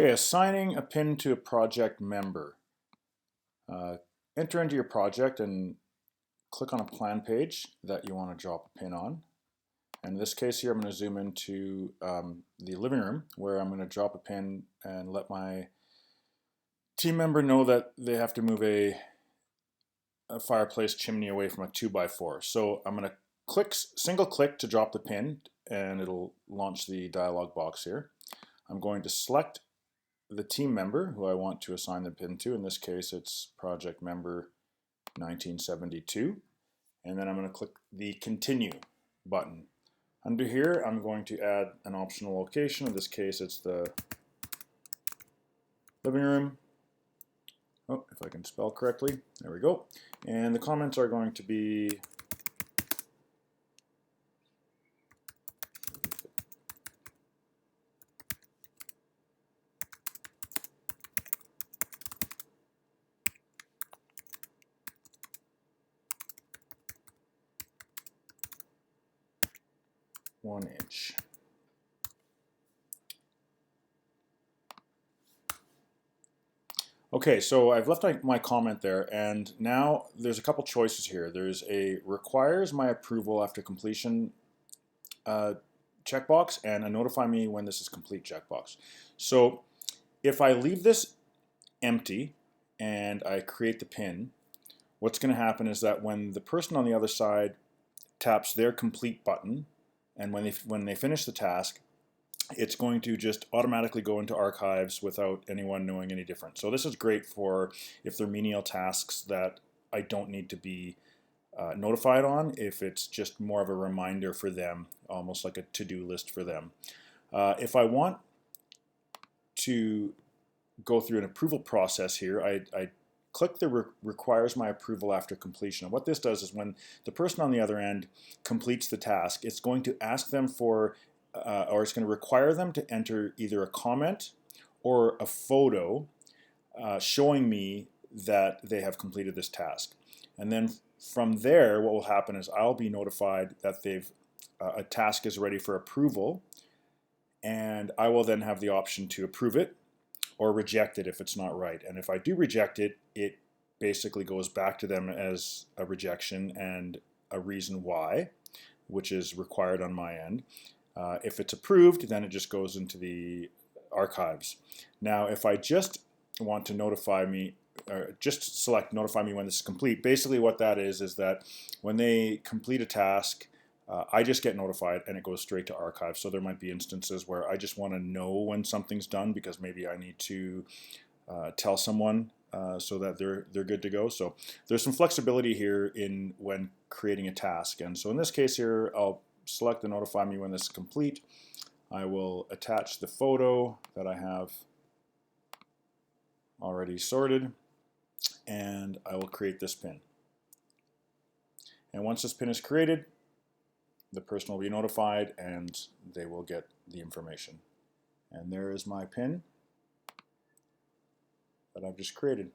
Okay, assigning a pin to a project member. Enter into your project and click on a plan page that you want to drop a pin on. And in this case here, I'm going to zoom into the living room where I'm going to drop a pin and let my team member know that they have to move a fireplace chimney away from a 2x4. So I'm going to single click to drop the pin, and it'll launch the dialog box here. I'm going to select the team member who I want to assign the pin to. In this case, it's project member 1972. And then I'm going to click the continue button. Under here, I'm going to add an optional location. In this case, it's the living room. Oh, if I can spell correctly. There we go. And the comments are going to be one inch. Okay, so I've left my comment there, and now there's a couple choices here. There's a requires my approval after completion checkbox and a notify me when this is complete checkbox. So if I leave this empty and I create the pin, what's going to happen is that when the person on the other side taps their complete button, and when they finish the task, it's going to just automatically go into archives without anyone knowing any different. So this is great for if they're menial tasks that I don't need to be notified on, if it's just more of a reminder for them, almost like a to-do list for them. If I want to go through an approval process here, I click the requires my approval after completion. And what this does is when the person on the other end completes the task, it's going to ask them for or it's going to require them to enter either a comment or a photo showing me that they have completed this task. And then from there, what will happen is I'll be notified that a task is ready for approval, and I will then have the option to approve it or reject it if it's not right. And if I do reject it, it basically goes back to them as a rejection and a reason why, which is required on my end. If it's approved, then it just goes into the archives. Now, if I just want to notify me, or just select notify me when this is complete, basically what that is that when they complete a task, I just get notified and it goes straight to archives. So there might be instances where I just want to know when something's done because maybe I need to tell someone so that they're good to go. So there's some flexibility here in when creating a task. And so in this case here, I'll select the notify me when this is complete. I will attach the photo that I have already sorted, and I will create this pin. And once this pin is created, the person will be notified and they will get the information. And there is my pin that I've just created.